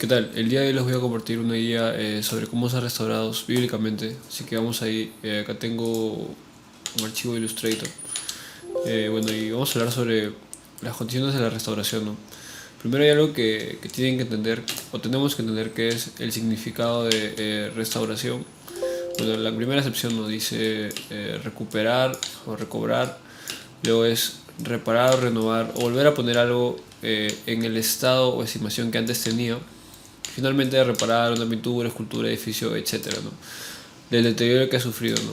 ¿Qué tal? El día de hoy les voy a compartir una guía sobre cómo ser restaurados bíblicamente. Así que vamos ahí. Acá tengo un archivo de Illustrator. Bueno, y vamos a hablar sobre las condiciones de la restauración, ¿no? Primero hay algo que tienen que entender, o tenemos que entender, que es el significado de restauración. Bueno, la primera acepción nos dice recuperar o recobrar. Luego es reparar o renovar o volver a poner algo en el estado o estimación que antes tenía. Finalmente reparar una pintura, escultura, edificio, etcétera, ¿no? Del deterioro que ha sufrido, ¿no?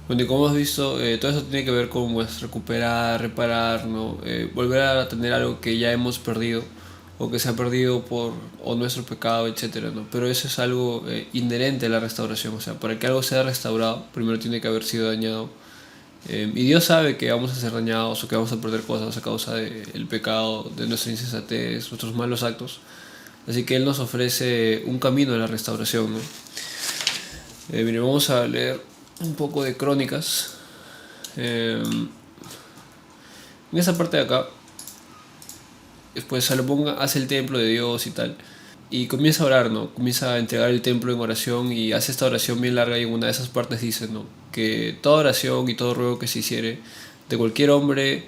Bueno, y como hemos visto, todo eso tiene que ver con pues, recuperar, reparar, ¿no? Volver a tener algo que ya hemos perdido o que se ha perdido por o nuestro pecado, etcétera, ¿no? Pero eso es algo inherente a la restauración. O sea, para que algo sea restaurado, primero tiene que haber sido dañado. Y Dios sabe que vamos a ser dañados o que vamos a perder cosas a causa del pecado, de nuestra insensatez, nuestros malos actos. Así que Él nos ofrece un camino a la restauración, ¿no? Mire, vamos a leer un poco de Crónicas. En esa parte de acá, después Salomón hace el templo de Dios y tal. Y comienza a orar, ¿no? Comienza a entregar el templo en oración y hace esta oración bien larga y en una de esas partes dice, ¿no? Que toda oración y todo ruego que se hiciere de cualquier hombre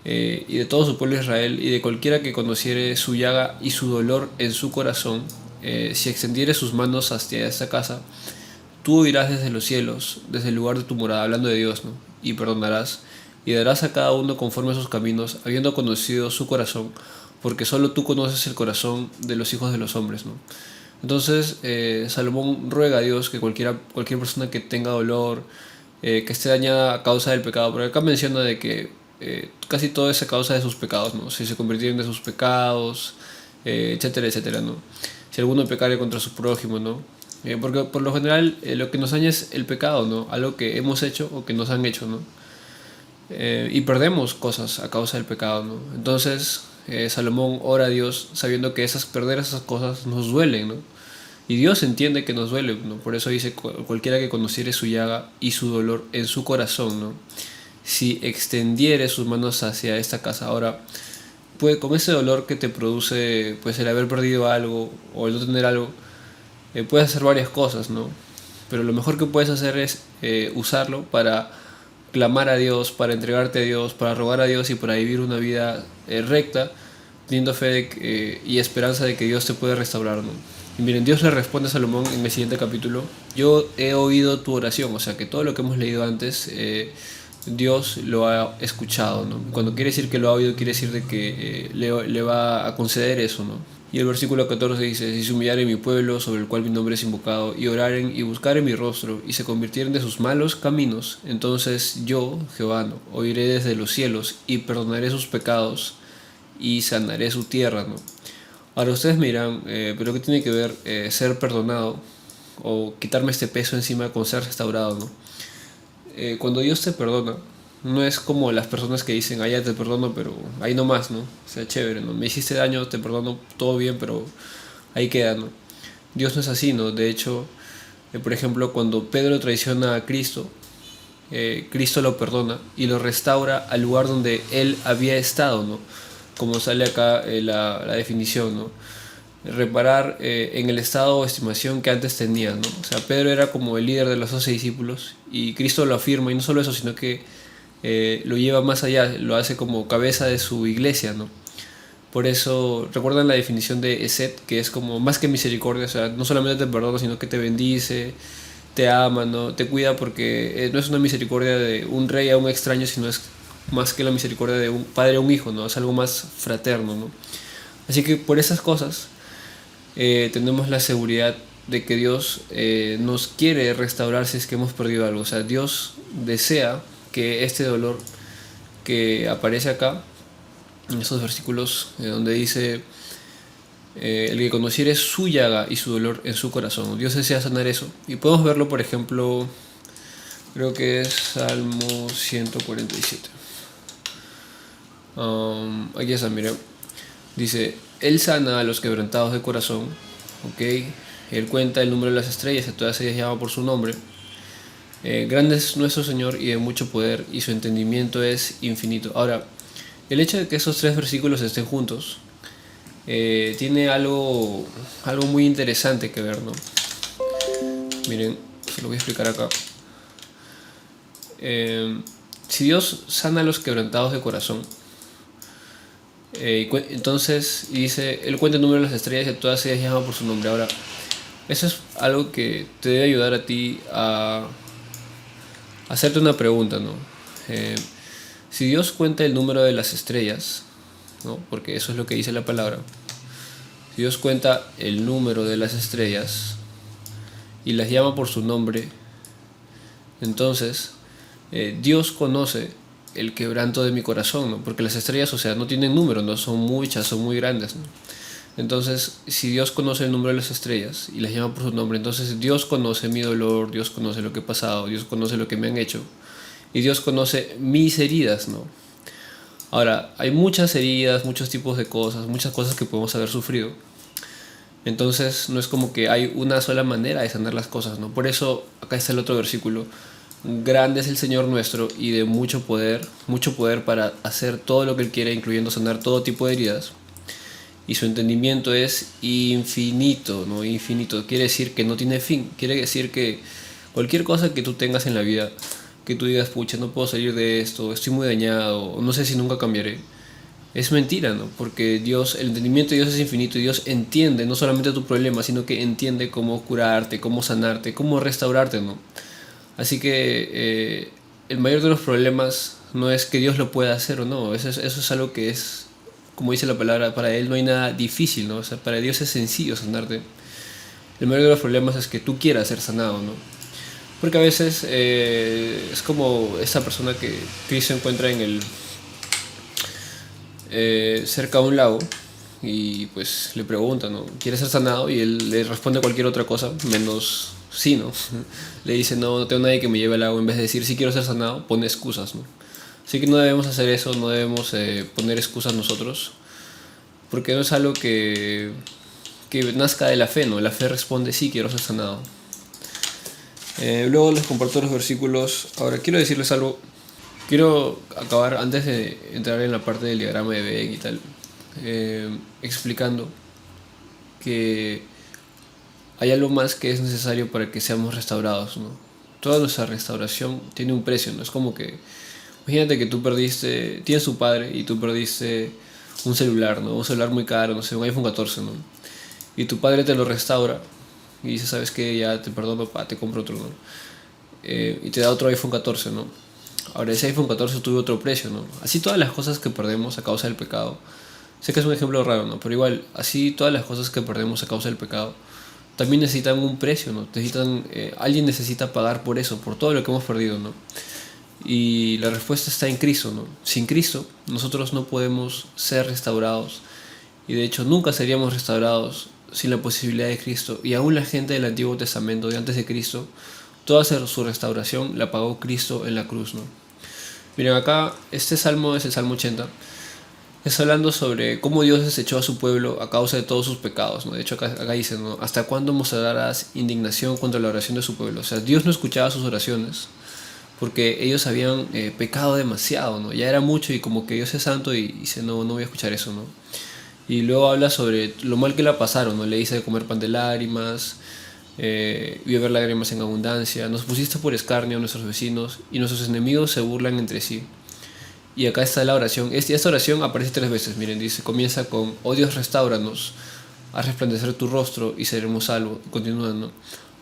y de todo su pueblo de Israel y de cualquiera que conociere su llaga y su dolor en su corazón, si extendiere sus manos hacia esta casa, tú oirás desde los cielos, desde el lugar de tu morada, hablando de Dios, ¿no? Y perdonarás, y darás a cada uno conforme a sus caminos, habiendo conocido su corazón, porque solo tú conoces el corazón de los hijos de los hombres, ¿no? Entonces, Salomón ruega a Dios que cualquier persona que tenga dolor, que esté dañada a causa del pecado, porque acá menciona de que casi todo es a causa de sus pecados, ¿no? Si se convirtieron de sus pecados, etcétera, etcétera, ¿no? Si alguno pecare contra su prójimo, ¿no? Porque por lo general lo que nos daña es el pecado, ¿no? Algo que hemos hecho o que nos han hecho, ¿no? Y perdemos cosas a causa del pecado, ¿no? Entonces Salomón ora a Dios sabiendo que perder esas cosas nos duelen, ¿no? Y Dios entiende que nos duele, ¿no? Por eso dice cualquiera que conociere su llaga y su dolor en su corazón, ¿no? Si extendiere sus manos hacia esta casa. Ahora, pues con ese dolor que te produce pues el haber perdido algo o el no tener algo, puedes hacer varias cosas, ¿no? Pero lo mejor que puedes hacer es usarlo para clamar a Dios, para entregarte a Dios, para rogar a Dios y para vivir una vida recta, teniendo fe y esperanza de que Dios te puede restaurar, ¿no? Y miren, Dios le responde a Salomón en el siguiente capítulo: yo he oído tu oración. O sea que todo lo que hemos leído antes, Dios lo ha escuchado, ¿no? Cuando quiere decir que lo ha oído, quiere decir de que le va a conceder eso, ¿no? Y el versículo 14 dice: si se humillare mi pueblo, sobre el cual mi nombre es invocado, y oraren y buscaren mi rostro, y se convirtieren de sus malos caminos, entonces yo, Jehová, ¿no?, oiré desde los cielos, y perdonaré sus pecados, y sanaré su tierra, ¿no? Ahora ustedes me dirán, ¿pero qué tiene que ver ser perdonado, o quitarme este peso encima con ser restaurado, ¿no? Cuando Dios te perdona, no es como las personas que dicen, ah, ya te perdono, pero ahí nomás, ¿no? O sea, chévere, ¿no? Me hiciste daño, te perdono, todo bien, pero ahí queda, ¿no? Dios no es así, ¿no? De hecho, por ejemplo, cuando Pedro traiciona a Cristo, Cristo lo perdona y lo restaura al lugar donde él había estado, ¿no? Como sale acá la definición, ¿no? Reparar en el estado o estimación que antes tenía, ¿no? O sea, Pedro era como el líder de los 12 discípulos y Cristo lo afirma, y no solo eso, sino que lo lleva más allá, lo hace como cabeza de su iglesia, ¿no? Por eso, recuerdan la definición de Esed, que es como más que misericordia. O sea, no solamente te perdona, sino que te bendice, te ama, ¿no? Te cuida, porque no es una misericordia de un rey a un extraño, sino es más que la misericordia de un padre a un hijo, ¿no? Es algo más fraterno, ¿no? Así que por esas cosas tenemos la seguridad de que Dios nos quiere restaurar si es que hemos perdido algo. O sea, Dios desea que este dolor que aparece acá, en esos versículos donde dice, el que conociere su llaga y su dolor en su corazón, Dios desea sanar eso. Y podemos verlo, por ejemplo, creo que es Salmo 147. Aquí está, mira. Dice: Él sana a los quebrantados de corazón, ¿ok? Él cuenta el número de las estrellas, y todas ellas llaman por su nombre. Grande es nuestro Señor y de mucho poder, y su entendimiento es infinito. Ahora, el hecho de que esos tres versículos estén juntos tiene algo muy interesante que ver, ¿no? Miren, se lo voy a explicar acá. Si Dios sana a los quebrantados de corazón, entonces dice, Él cuenta el número de las estrellas y a todas ellas llama por su nombre. Ahora, eso es algo que te debe ayudar a ti a hacerte una pregunta, ¿no? Eh, si Dios cuenta el número de las estrellas, ¿no? Porque eso es lo que dice la palabra. Si Dios cuenta el número de las estrellas y las llama por su nombre, entonces Dios conoce el quebranto de mi corazón, ¿no? Porque las estrellas, o sea, no tienen número, no son muchas, son muy grandes, ¿no? Entonces, si Dios conoce el número de las estrellas y las llama por su nombre, entonces Dios conoce mi dolor, Dios conoce lo que he pasado, Dios conoce lo que me han hecho y Dios conoce mis heridas, ¿no? Ahora, hay muchas heridas, muchos tipos de cosas, muchas cosas que podemos haber sufrido. Entonces, no es como que hay una sola manera de sanar las cosas, ¿no? Por eso, acá está el otro versículo. Grande es el Señor nuestro y de mucho poder para hacer todo lo que Él quiere, incluyendo sanar todo tipo de heridas. Y su entendimiento es infinito, ¿no? Infinito. Quiere decir que no tiene fin. Quiere decir que cualquier cosa que tú tengas en la vida, que tú digas, pucha, no puedo salir de esto, estoy muy dañado, no sé si nunca cambiaré, es mentira, ¿no? Porque Dios, el entendimiento de Dios es infinito y Dios entiende no solamente tu problema, sino que entiende cómo curarte, cómo sanarte, cómo restaurarte, ¿no? Así que el mayor de los problemas no es que Dios lo pueda hacer o no, eso es algo que es, como dice la palabra, para Él no hay nada difícil, ¿no? O sea, para Dios es sencillo sanarte. El mayor de los problemas es que tú quieras ser sanado, ¿no? Porque a veces es como esta persona que Cristo encuentra en el cerca de un lago y pues le pregunta, ¿no? ¿Quieres ser sanado? Y él le responde cualquier otra cosa, menos sí, ¿no? Le dice, no, no tengo nadie que me lleve al lago. En vez de decir, sí quiero ser sanado, pone excusas, ¿no? Así que no debemos hacer eso, no debemos poner excusas nosotros, porque no es algo que nazca de la fe, ¿no? La fe responde, sí, quiero ser sanado. Luego les comparto los versículos. Ahora, quiero decirles algo. Quiero acabar, antes de entrar en la parte del diagrama de Venn y tal, explicando que hay algo más que es necesario para que seamos restaurados, ¿no? Toda nuestra restauración tiene un precio, ¿no? Es como que, imagínate que tú perdiste, tienes tu padre y tú perdiste un celular, ¿no? Un celular muy caro, no sé, un iPhone 14, ¿no? Y tu padre te lo restaura y dice, ¿sabes qué? Ya te perdono, papá, te compro otro, ¿no? Y te da otro iPhone 14, ¿no? Ahora ese iPhone 14 tuvo otro precio, ¿no? Así todas las cosas que perdemos a causa del pecado. Sé que es un ejemplo raro, ¿no? Pero igual, así todas las cosas que perdemos a causa del pecado también necesitan un precio, ¿no? Alguien necesita pagar por eso, por todo lo que hemos perdido, ¿no? Y la respuesta está en Cristo, ¿no? Sin Cristo nosotros no podemos ser restaurados y de hecho nunca seríamos restaurados sin la posibilidad de Cristo. Y aún la gente del Antiguo Testamento, de antes de Cristo, toda su restauración la pagó Cristo en la cruz, ¿no? Miren, acá este salmo es el Salmo 80. Está hablando sobre cómo Dios desechó a su pueblo a causa de todos sus pecados, ¿no? De hecho, acá dice, ¿no? ¿Hasta cuándo mostrarás indignación contra la oración de su pueblo? O sea, Dios no escuchaba sus oraciones porque ellos habían pecado demasiado, ¿no? Ya era mucho y como que Dios es santo y dice, no, no voy a escuchar eso, ¿no? Y luego habla sobre lo mal que la pasaron, ¿no? Le dice de comer pan de lágrimas, y beber lágrimas en abundancia. Nos pusiste por escarnio a nuestros vecinos y nuestros enemigos se burlan entre sí. Y acá está la oración. Esta oración aparece 3 veces. Miren, dice, comienza con, oh Dios, restáuranos, haz resplandecer tu rostro y seremos salvos. Continuando,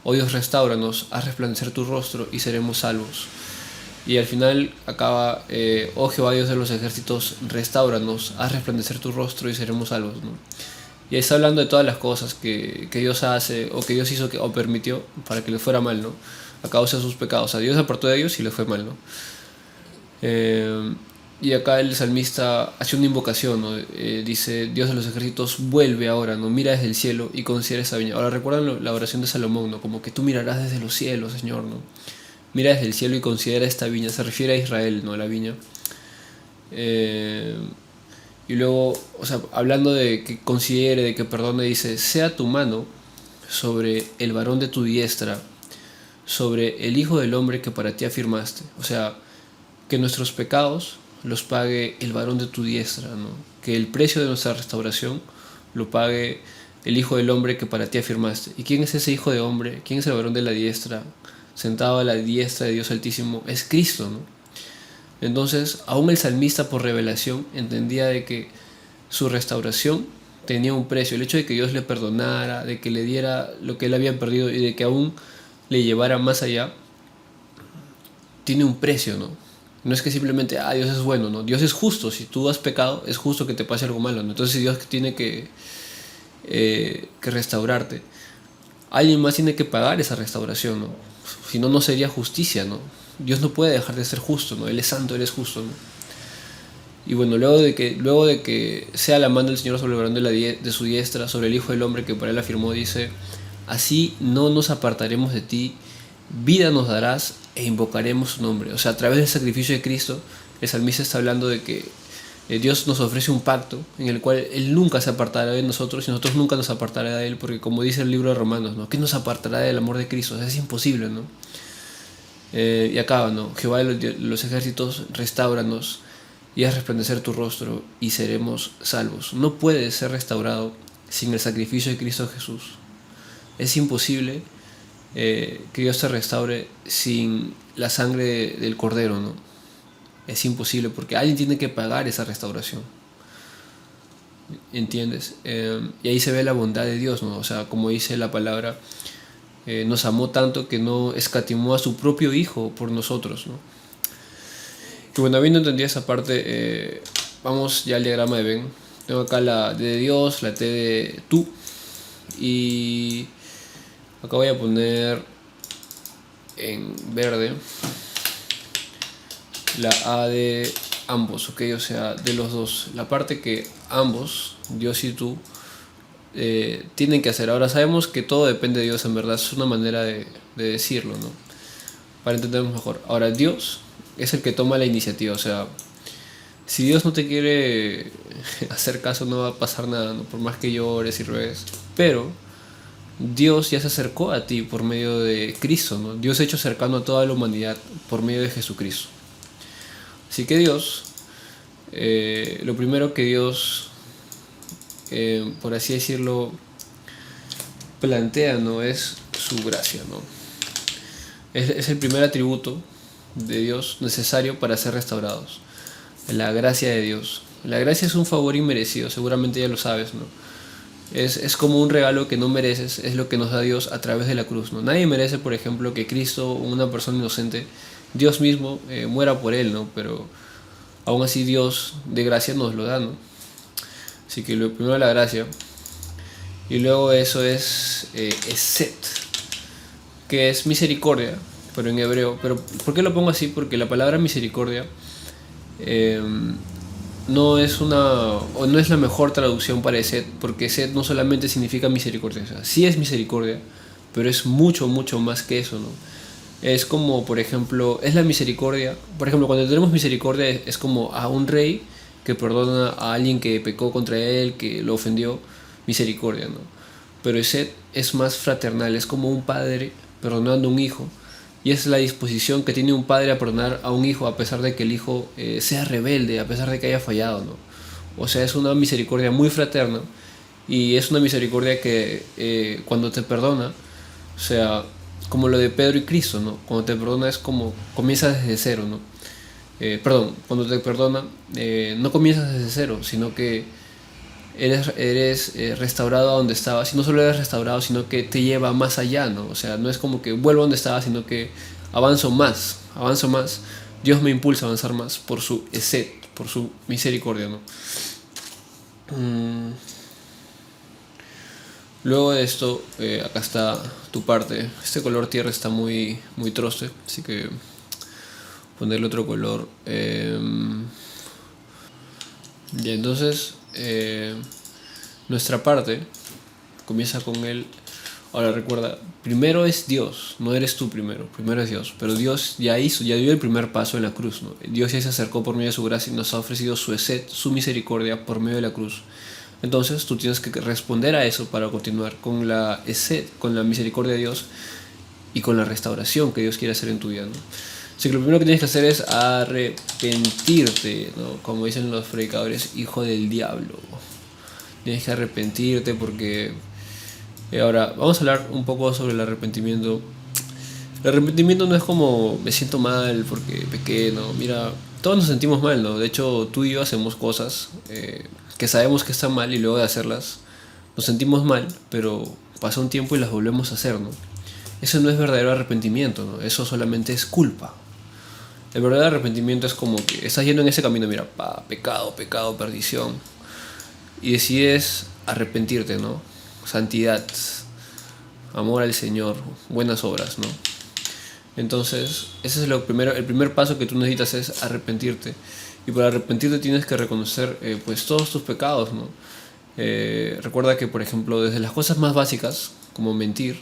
oh Dios, restáuranos, haz resplandecer tu rostro y seremos salvos. Y al final acaba, oh Jehová Dios de los ejércitos, restáuranos, haz resplandecer tu rostro y seremos salvos, ¿no? Y ahí está hablando de todas las cosas que Dios hace o que Dios hizo o permitió para que le fuera mal, ¿no? A causa de sus pecados. O sea, Dios apartó de ellos y le fue mal, ¿no? Y acá el salmista hace una invocación, ¿no? Dice, Dios de los ejércitos, vuelve ahora, ¿no? Mira desde el cielo y considera esta viña. Ahora recuerdan la oración de Salomón, ¿no? Como que tú mirarás desde los cielos, Señor, ¿no? Mira desde el cielo y considera esta viña. Se refiere a Israel, ¿no? La viña. Y luego, o sea, hablando de que considere, de que perdone, dice, sea tu mano sobre el varón de tu diestra, sobre el Hijo del Hombre que para ti afirmaste. O sea, que nuestros pecados los pague el varón de tu diestra, ¿no? Que el precio de nuestra restauración lo pague el Hijo del Hombre que para ti afirmaste. ¿Y quién es ese Hijo de Hombre? ¿Quién es el varón de la diestra, sentado a la diestra de Dios Altísimo? Es Cristo, ¿no? Entonces, aún el salmista por revelación entendía de que su restauración tenía un precio. El hecho de que Dios le perdonara, de que le diera lo que él había perdido y de que aún le llevara más allá, tiene un precio, ¿no? No es que simplemente, Dios es bueno, ¿no? Dios es justo. Si tú has pecado, es justo que te pase algo malo, ¿no? Entonces, si Dios tiene que restaurarte, alguien más tiene que pagar esa restauración, ¿no? Si no, no sería justicia, ¿no? Dios no puede dejar de ser justo, ¿no? Él es santo, Él es justo, ¿no? Y bueno, luego de que sea la mano del Señor sobre el varón de su diestra, sobre el Hijo del Hombre que por él afirmó, dice: así no nos apartaremos de ti, vida nos darás e invocaremos su nombre. O sea, a través del sacrificio de Cristo, el salmista está hablando de que Dios nos ofrece un pacto en el cual Él nunca se apartará de nosotros y nosotros nunca nos apartará de Él, porque como dice el libro de Romanos, ¿no? ¿Qué nos apartará del amor de Cristo? O sea, es imposible, ¿no? Y acaba, ¿no? Jehová de los ejércitos, restáuranos y haz resplandecer tu rostro y seremos salvos. No puedes ser restaurado sin el sacrificio de Cristo Jesús. Es imposible que Dios te restaure sin la sangre del Cordero, ¿no? Es imposible porque alguien tiene que pagar esa restauración. ¿Entiendes? Y ahí se ve la bondad de Dios, ¿no? O sea, como dice la palabra, nos amó tanto que no escatimó a su propio Hijo por nosotros, ¿no? Y bueno, habiendo entendido esa parte, vamos ya al diagrama de Venn. Tengo acá la D de Dios, la T de tú, y acá voy a poner en verde la A de ambos, ¿ok? O sea, de los dos. La parte que ambos, Dios y tú, tienen que hacer. Ahora sabemos que todo depende de Dios, en verdad. Es una manera de decirlo, ¿no? Para entendernos mejor. Ahora, Dios es el que toma la iniciativa. O sea, si Dios no te quiere hacer caso, no va a pasar nada, ¿no? Por más que llores y ruegues. Pero Dios ya se acercó a ti por medio de Cristo, ¿no? Dios se ha hecho cercano a toda la humanidad por medio de Jesucristo. Así que Dios, lo primero que Dios, por así decirlo, plantea, ¿no? Es su gracia, ¿no? Es el primer atributo de Dios necesario para ser restaurados. La gracia de Dios. La gracia es un favor inmerecido, seguramente ya lo sabes, ¿no? Es como un regalo que no mereces, es lo que nos da Dios a través de la cruz, ¿no? Nadie merece, por ejemplo, que Cristo, una persona inocente, Dios mismo, muera por él, ¿no? Pero aún así Dios de gracia nos lo da, ¿no? Así que lo primero la gracia. Y luego eso es Eset, que es misericordia, pero en hebreo. Pero ¿por qué lo pongo así? Porque la palabra misericordia no es no es la mejor traducción para Eset, porque Eset no solamente significa misericordia, o sea, sí es misericordia, pero es mucho, mucho más que eso, ¿no? Es como, por ejemplo, es la misericordia. Por ejemplo, cuando tenemos misericordia es como a un rey que perdona a alguien que pecó contra él, que lo ofendió, misericordia, ¿no? Pero ese es más fraternal, es como un padre perdonando a un hijo. Y es la disposición que tiene un padre a perdonar a un hijo a pesar de que el hijo sea rebelde, a pesar de que haya fallado, ¿no? O sea, es una misericordia muy fraterna y es una misericordia que cuando te perdona, o sea, como lo de Pedro y Cristo, ¿no? Cuando te perdona es como comienzas desde cero, ¿no? Cuando te perdona no comienzas desde cero, sino que eres restaurado a donde estabas. Y no solo eres restaurado, sino que te lleva más allá, ¿no? O sea, no es como que vuelvo a donde estaba, sino que avanzo más. Dios me impulsa a avanzar más por su eset, por su misericordia, ¿no? Luego de esto, acá está tu parte. Este color tierra está muy, muy troste, así que ponerle otro color. Y entonces, nuestra parte comienza con él. Ahora recuerda, primero es Dios, no eres tú primero es Dios. Pero Dios ya dio el primer paso en la cruz, ¿no? Dios ya se acercó por medio de su gracia y nos ha ofrecido su eset, su misericordia por medio de la cruz. Entonces tú tienes que responder a eso para continuar con la eset, con la misericordia de Dios y con la restauración que Dios quiere hacer en tu vida, ¿no? Así que lo primero que tienes que hacer es arrepentirte, ¿no? Como dicen los predicadores, hijo del diablo. tienes que arrepentirte porque... ahora, vamos a hablar un poco sobre el arrepentimiento. El arrepentimiento no es como me siento mal porque pequé, ¿no? Mira, todos nos sentimos mal, ¿no? De hecho, tú y yo hacemos cosas que sabemos que están mal y luego de hacerlas nos sentimos mal, pero pasa un tiempo y las volvemos a hacer, ¿no? Eso no es verdadero arrepentimiento, ¿no? Eso solamente es culpa. El verdadero arrepentimiento es como que estás yendo en ese camino, mira, pecado, pecado, perdición, y decides arrepentirte, ¿no? Santidad, amor al Señor, buenas obras, ¿no? Entonces, ese es lo primero, el primer paso que tú necesitas es arrepentirte. Y para arrepentirte tienes que reconocer pues todos tus pecados, ¿no? Recuerda que, por ejemplo, desde las cosas más básicas, como mentir,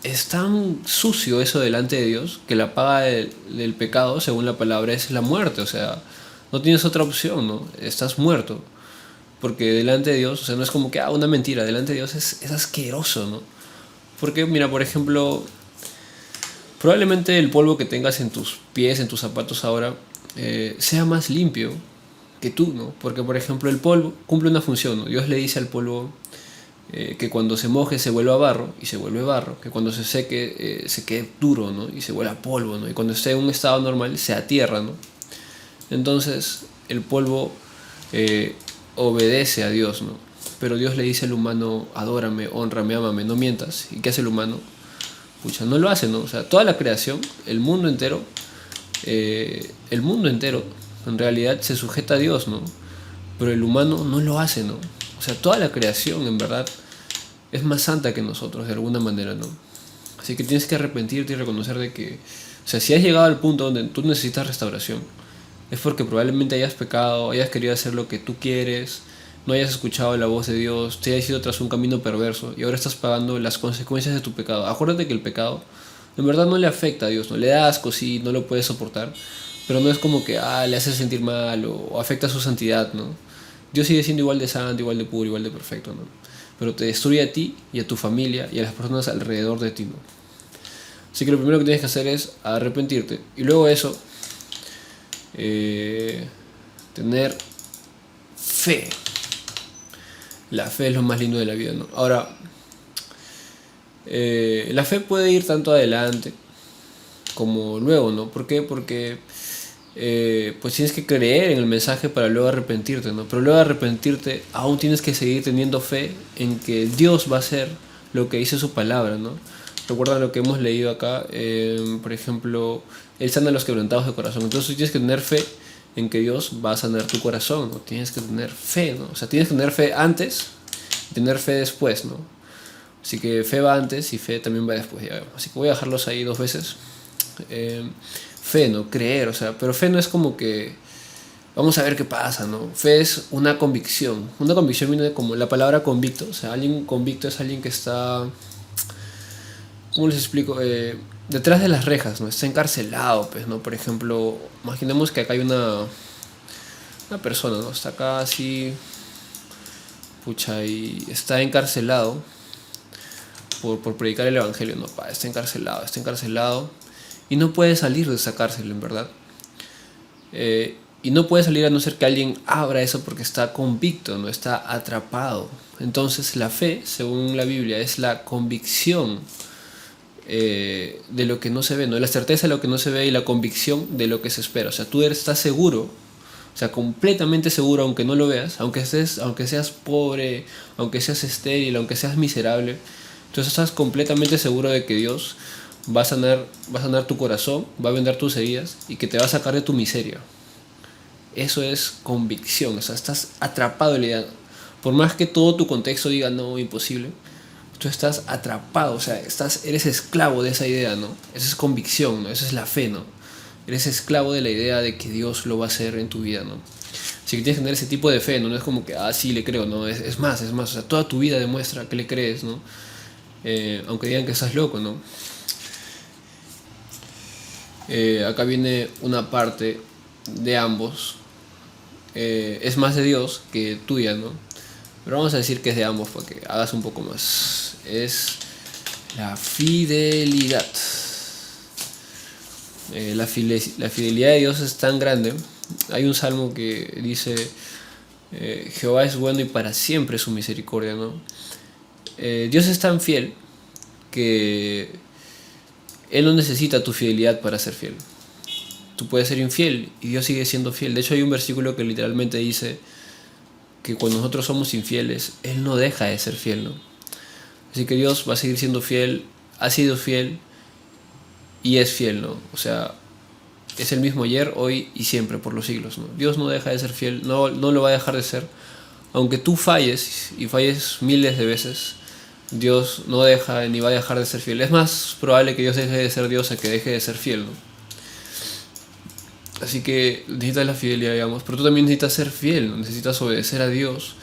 es tan sucio eso delante de Dios que la paga del pecado, según la palabra, es la muerte. O sea, no tienes otra opción, ¿no? Estás muerto. Porque delante de Dios, o sea, no es como que, una mentira, delante de Dios es asqueroso, ¿no? Porque, mira, por ejemplo, probablemente el polvo que tengas en tus pies, en tus zapatos ahora, sea más limpio que tú, ¿no? Porque, por ejemplo, el polvo cumple una función, ¿no? Dios le dice al polvo que cuando se moje se vuelva barro y se vuelve barro, que cuando se seque se quede duro, ¿no? Y se vuelva polvo, ¿no? Y cuando esté en un estado normal sea tierra, ¿no? Entonces el polvo obedece a Dios, ¿no? Pero Dios le dice al humano, adórame, hónrame, ámame, no mientas. ¿Y qué hace el humano? Pucha, no lo hace, ¿no? O sea, toda la creación, el mundo entero en realidad se sujeta a Dios, ¿no? Pero el humano no lo hace, ¿no? O sea, toda la creación en verdad es más santa que nosotros de alguna manera, ¿no? Así que tienes que arrepentirte y reconocer de que, o sea, si has llegado al punto donde tú necesitas restauración, es porque probablemente hayas pecado, hayas querido hacer lo que tú quieres, no hayas escuchado la voz de Dios, te hayas ido tras un camino perverso y ahora estás pagando las consecuencias de tu pecado. Acuérdate que el pecado en verdad no le afecta a Dios, no le da asco, sí, no lo puedes soportar, pero no es como que le hace sentir mal o afecta su santidad, ¿no? Dios sigue siendo igual de santo, igual de puro, igual de perfecto, ¿no? Pero te destruye a ti y a tu familia y a las personas alrededor de ti, ¿no? Así que lo primero que tienes que hacer es arrepentirte y luego eso, tener fe. La fe es lo más lindo de la vida, ¿no? Ahora, la fe puede ir tanto adelante como luego, ¿no? ¿Por qué? Porque pues tienes que creer en el mensaje para luego arrepentirte, ¿no? Pero luego de arrepentirte aún tienes que seguir teniendo fe en que Dios va a hacer lo que dice su palabra, ¿no? Recuerda lo que hemos leído acá, por ejemplo, Él sana a los quebrantados de corazón. Entonces tú tienes que tener fe en que Dios va a sanar tu corazón, ¿no? Tienes que tener fe, ¿no? O sea, tienes que tener fe antes y tener fe después, ¿no? Así que fe va antes y fe también va después, ya. Así que voy a dejarlos ahí dos veces. Fe, ¿no? Creer, o sea, pero fe no es como que vamos a ver qué pasa, ¿no? Fe es una convicción. Una convicción viene como la palabra convicto, o sea, alguien convicto es alguien que está, ¿cómo les explico? Detrás de las rejas, ¿no? Está encarcelado, pues, ¿no? Por ejemplo, imaginemos que acá hay una persona, ¿no? Está acá así, pucha, y está encarcelado por predicar el evangelio, ¿no? Está encarcelado y no puede salir de esa cárcel, en verdad. Y no puede salir a no ser que alguien abra eso porque está convicto, no está atrapado. Entonces la fe, según la Biblia, es la convicción de lo que no se ve, ¿no? La certeza de lo que no se ve y la convicción de lo que se espera. O sea, tú estás seguro, o sea, completamente seguro, aunque no lo veas, aunque seas pobre, aunque seas estéril, aunque seas miserable, tú estás completamente seguro de que Dios va a sanar tu corazón, va a vendar tus heridas y que te va a sacar de tu miseria. Eso es convicción, o sea, estás atrapado en la idea. Por más que todo tu contexto diga no, imposible, tú estás atrapado, o sea, eres esclavo de esa idea, ¿no? Esa es convicción, ¿no? Esa es la fe, ¿no? Eres esclavo de la idea de que Dios lo va a hacer en tu vida, ¿no? Así que tienes que tener ese tipo de fe, ¿no? No es como que, sí, le creo, ¿no? Es más, o sea, toda tu vida demuestra que le crees, ¿no? Aunque digan que estás loco, ¿no? Acá viene una parte de ambos. Es más de Dios que tuya, ¿no? Pero vamos a decir que es de ambos para que hagas un poco más. Es la fidelidad. La fidelidad de Dios es tan grande. Hay un salmo que dice: Jehová es bueno y para siempre su misericordia, ¿no? Dios es tan fiel que Él no necesita tu fidelidad para ser fiel. Tú puedes ser infiel y Dios sigue siendo fiel. De hecho, hay un versículo que literalmente dice que cuando nosotros somos infieles, Él no deja de ser fiel, ¿no? Así que Dios va a seguir siendo fiel, ha sido fiel y es fiel, ¿no? O sea, es el mismo ayer, hoy y siempre, por los siglos, ¿no? Dios no deja de ser fiel, no lo va a dejar de ser. Aunque tú falles y falles miles de veces, Dios no deja ni va a dejar de ser fiel. Es más probable que Dios deje de ser Dios a que deje de ser fiel, ¿no? Así que necesitas la fidelidad, digamos, pero tú también necesitas ser fiel, ¿no? Necesitas obedecer a Dios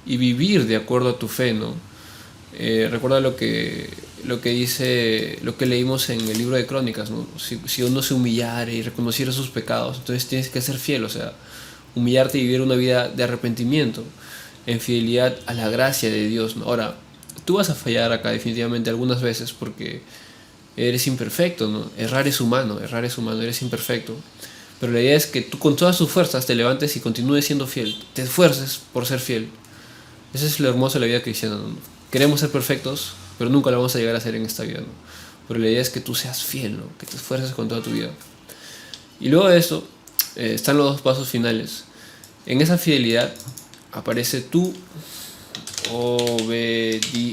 y vivir de acuerdo a tu fe, ¿no? Recuerda lo que dice, lo que leímos en el libro de Crónicas, ¿no? Si uno se humillara y reconociera sus pecados, entonces tienes que ser fiel, o sea, humillarte y vivir una vida de arrepentimiento, en fidelidad a la gracia de Dios, ¿no? Ahora, tú vas a fallar acá definitivamente algunas veces porque eres imperfecto, ¿no? Errar es humano, eres imperfecto. Pero la idea es que tú con todas tus fuerzas te levantes y continúes siendo fiel, te esfuerces por ser fiel. Eso es lo hermoso de la vida cristiana, ¿no? Queremos ser perfectos, pero nunca lo vamos a llegar a ser en esta vida, ¿no? Pero la idea es que tú seas fiel, ¿no? Que te esfuerces con toda tu vida. Y luego de eso están los dos pasos finales. En esa fidelidad aparece tu obediencia.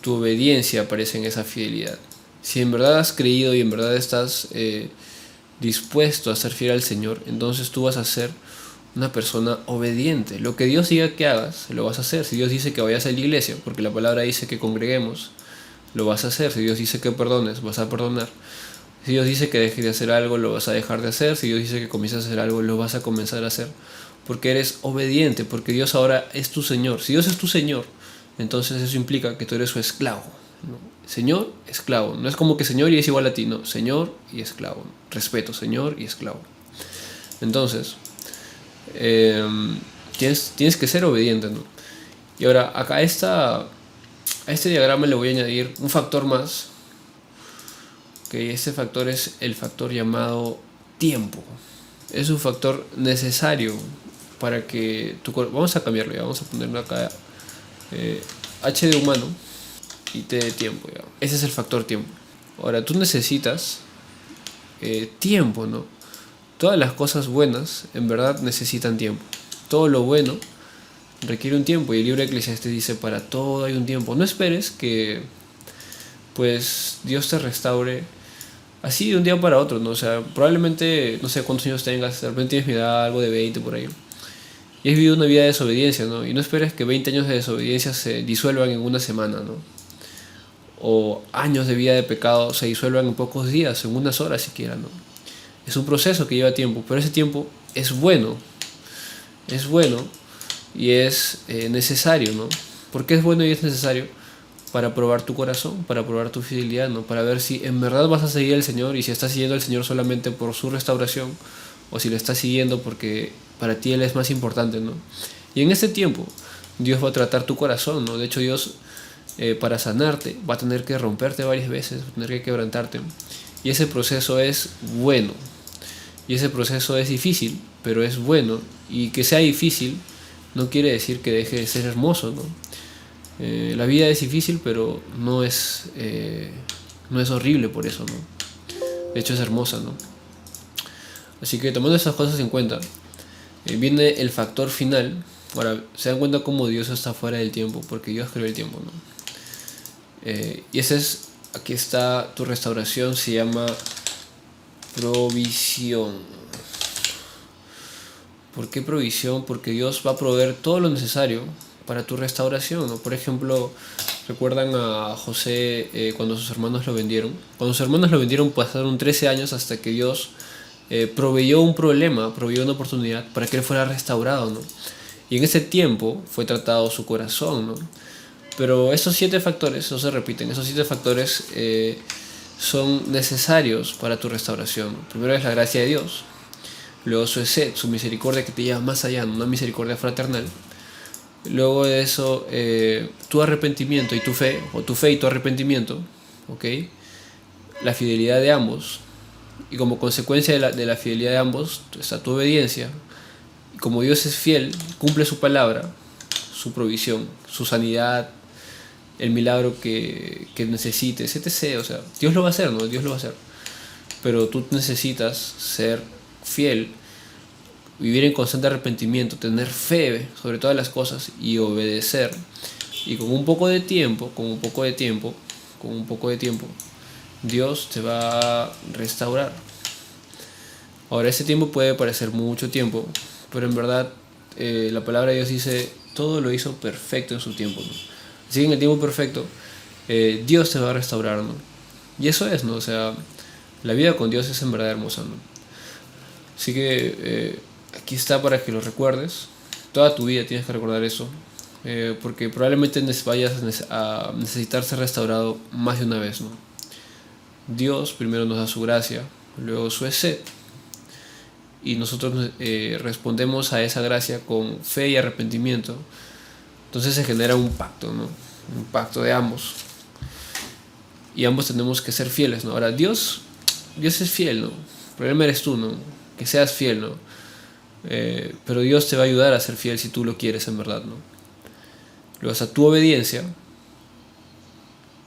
Tu obediencia aparece en esa fidelidad. Si en verdad has creído y en verdad estás dispuesto a ser fiel al Señor, entonces tú vas a ser una persona obediente. Lo que Dios diga que hagas, lo vas a hacer. Si Dios dice que vayas a la iglesia, porque la palabra dice que congreguemos, lo vas a hacer. Si Dios dice que perdones, vas a perdonar. Si Dios dice que dejes de hacer algo, lo vas a dejar de hacer. Si Dios dice que comiences a hacer algo, lo vas a comenzar a hacer. Porque eres obediente, porque Dios ahora es tu Señor. Si Dios es tu Señor, entonces eso implica que tú eres su esclavo, ¿no? Señor, esclavo. No es como que Señor y es igual a ti, no. Señor y esclavo. Respeto, Señor y esclavo. Entonces, tienes que ser obediente, ¿no? Y ahora, acá a este diagrama le voy a añadir un factor más. Que este factor es el factor llamado tiempo. Es un factor necesario para que vamos a cambiarlo, ya. Vamos a ponerlo acá H de humano y T de tiempo, ya. Ese es el factor tiempo. Ahora, tú necesitas tiempo, ¿no? Todas las cosas buenas en verdad necesitan tiempo. Todo lo bueno requiere un tiempo, y el libro de Eclesiastés dice: para todo hay un tiempo. No esperes que pues Dios te restaure así de un día para otro, ¿no? O sea, probablemente, no sé cuántos años tengas, de repente tienes mi edad, algo de 20 por ahí, y has vivido una vida de desobediencia, ¿no? Y no esperes que 20 años de desobediencia se disuelvan en una semana, ¿no? O años de vida de pecado se disuelvan en pocos días, en unas horas siquiera, ¿no? Es un proceso que lleva tiempo, pero ese tiempo es bueno y es necesario, ¿no? ¿Por qué es bueno y es necesario? Para probar tu corazón, para probar tu fidelidad, ¿no? Para ver si en verdad vas a seguir al Señor y si estás siguiendo al Señor solamente por su restauración o si lo estás siguiendo porque para ti Él es más importante, ¿no? Y en este tiempo Dios va a tratar tu corazón, ¿no? De hecho, Dios para sanarte va a tener que romperte varias veces, va a tener que quebrantarte. Y ese proceso es bueno. Y ese proceso es difícil, pero es bueno. Y que sea difícil no quiere decir que deje de ser hermoso, ¿no? La vida es difícil, pero no es horrible por eso, ¿no? De hecho es hermosa, ¿no? Así que tomando esas cosas en cuenta, viene el factor final. Ahora, se dan cuenta cómo Dios está fuera del tiempo, porque Dios creó el tiempo, ¿no? Y aquí está tu restauración, se llama provisión. ¿Por qué provisión? Porque Dios va a proveer todo lo necesario para tu restauración, ¿no? Por ejemplo, recuerdan a José cuando sus hermanos lo vendieron. Cuando sus hermanos lo vendieron pasaron 13 años hasta que Dios proveyó un problema, proveyó una oportunidad para que él fuera restaurado, ¿no? Y en ese tiempo fue tratado su corazón, ¿no? Pero esos 7 factores no se repiten. Esos 7 factores son necesarios para tu restauración. Primero es la gracia de Dios. Luego su sed, su misericordia que te lleva más allá, una misericordia fraternal. Luego de eso, tu arrepentimiento y tu fe, o tu fe y tu arrepentimiento, ¿ok? La fidelidad de ambos. Y como consecuencia de la fidelidad de ambos está tu obediencia. como Dios es fiel, cumple su palabra, su provisión, su sanidad, el milagro que necesites, etc. O sea, Dios lo va a hacer, ¿no? Dios lo va a hacer. Pero tú necesitas ser fiel, vivir en constante arrepentimiento, tener fe sobre todas las cosas y obedecer. Y con un poco de tiempo, Dios te va a restaurar. Ahora, ese tiempo puede parecer mucho tiempo, pero en verdad la palabra de Dios dice, todo lo hizo perfecto en su tiempo, ¿no? Así que en el tiempo perfecto, Dios te va a restaurar, ¿no? Y eso es, ¿no? O sea, la vida con Dios es en verdad hermosa, ¿no? Así que aquí está para que lo recuerdes. Toda tu vida tienes que recordar eso, porque probablemente vayas a necesitar ser restaurado más de una vez, ¿no? Dios primero nos da su gracia, luego su sed, y nosotros respondemos a esa gracia con fe y arrepentimiento. Entonces se genera un pacto, ¿no? Un pacto de ambos, y ambos tenemos que ser fieles, ¿no? Ahora, Dios es fiel, ¿no? El problema eres tú, ¿no? Que seas fiel, ¿no? Pero Dios te va a ayudar a ser fiel si tú lo quieres en verdad, ¿no? Luego, a tu obediencia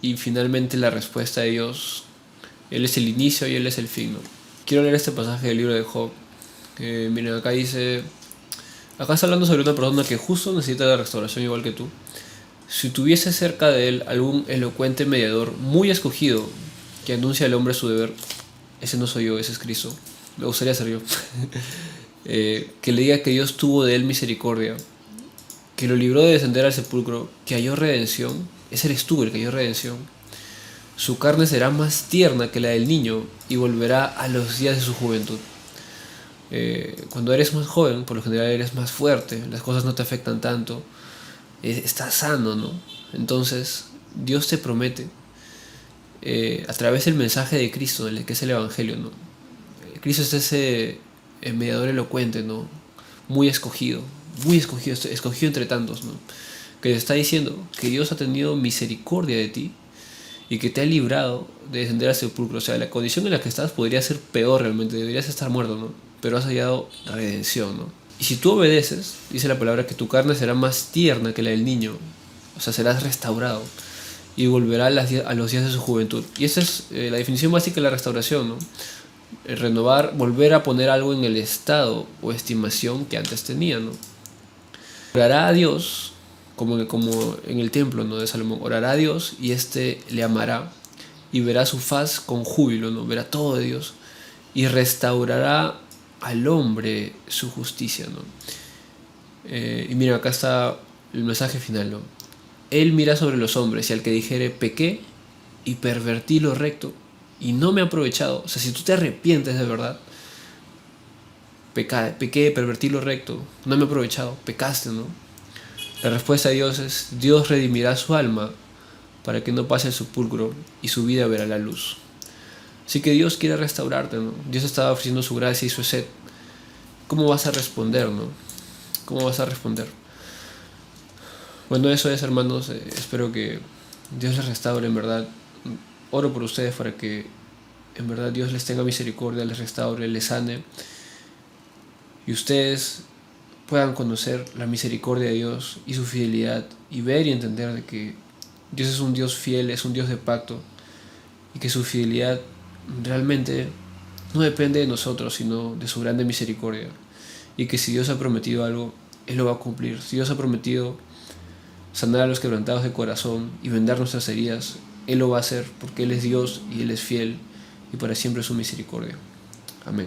y finalmente la respuesta de Dios. Él es el inicio y Él es el fin, ¿no? Quiero leer este pasaje del libro de Job. Miren, acá dice... Acá está hablando sobre una persona que justo necesita la restauración igual que tú. Si tuviese cerca de él algún elocuente mediador muy escogido que anuncia al hombre su deber, ese no soy yo, ese es Cristo. Me gustaría ser yo. Que le diga que Dios tuvo de él misericordia, que lo libró de descender al sepulcro, que halló redención. Ese eres tú el que halló redención. Su carne será más tierna que la del niño y volverá a los días de su juventud. Cuando eres más joven, por lo general eres más fuerte, las cosas no te afectan tanto, estás sano, ¿no? Entonces, Dios te promete, a través del mensaje de Cristo, que es el Evangelio, ¿no? Cristo es ese mediador elocuente, ¿no? Muy escogido, escogido entre tantos, ¿no? Que te está diciendo que Dios ha tenido misericordia de ti y que te ha librado de descender al sepulcro. O sea, la condición en la que estás podría ser peor realmente, deberías estar muerto, ¿no? Pero has hallado redención, ¿no? Y si tú obedeces, dice la palabra que tu carne será más tierna que la del niño, o sea, serás restaurado y volverá a los días de su juventud. Y esa es la definición básica de la restauración, ¿no? Renovar, volver a poner algo en el estado o estimación que antes tenía, ¿no? Orará a Dios, como en el templo, ¿no?, de Salomón. Orará a Dios y éste le amará y verá su faz con júbilo, ¿no? Verá todo de Dios y restaurará al hombre su justicia, ¿no? Y mira, acá está el mensaje final, ¿no? Él mira sobre los hombres y al que dijere pequé y pervertí lo recto y no me he aprovechado. O sea, si tú te arrepientes de verdad, pequé, pervertí lo recto, no me he aprovechado, pecaste, ¿no? La respuesta de Dios es: Dios redimirá su alma para que no pase el sepulcro y su vida verá la luz. Así que Dios quiere restaurarte, ¿no? Dios está ofreciendo su gracia y su sed. ¿Cómo vas a responder, no? ¿Cómo vas a responder? Bueno, eso es, hermanos. Espero que Dios les restaure, en verdad. Oro por ustedes para que en verdad Dios les tenga misericordia, les restaure, les sane, y ustedes puedan conocer la misericordia de Dios y su fidelidad y ver y entender de que Dios es un Dios fiel, es un Dios de pacto, y que su fidelidad realmente no depende de nosotros, sino de su grande misericordia, y que si Dios ha prometido algo, Él lo va a cumplir. Si Dios ha prometido sanar a los quebrantados de corazón y vendar nuestras heridas, Él lo va a hacer, porque Él es Dios y Él es fiel, y para siempre es su misericordia. Amén.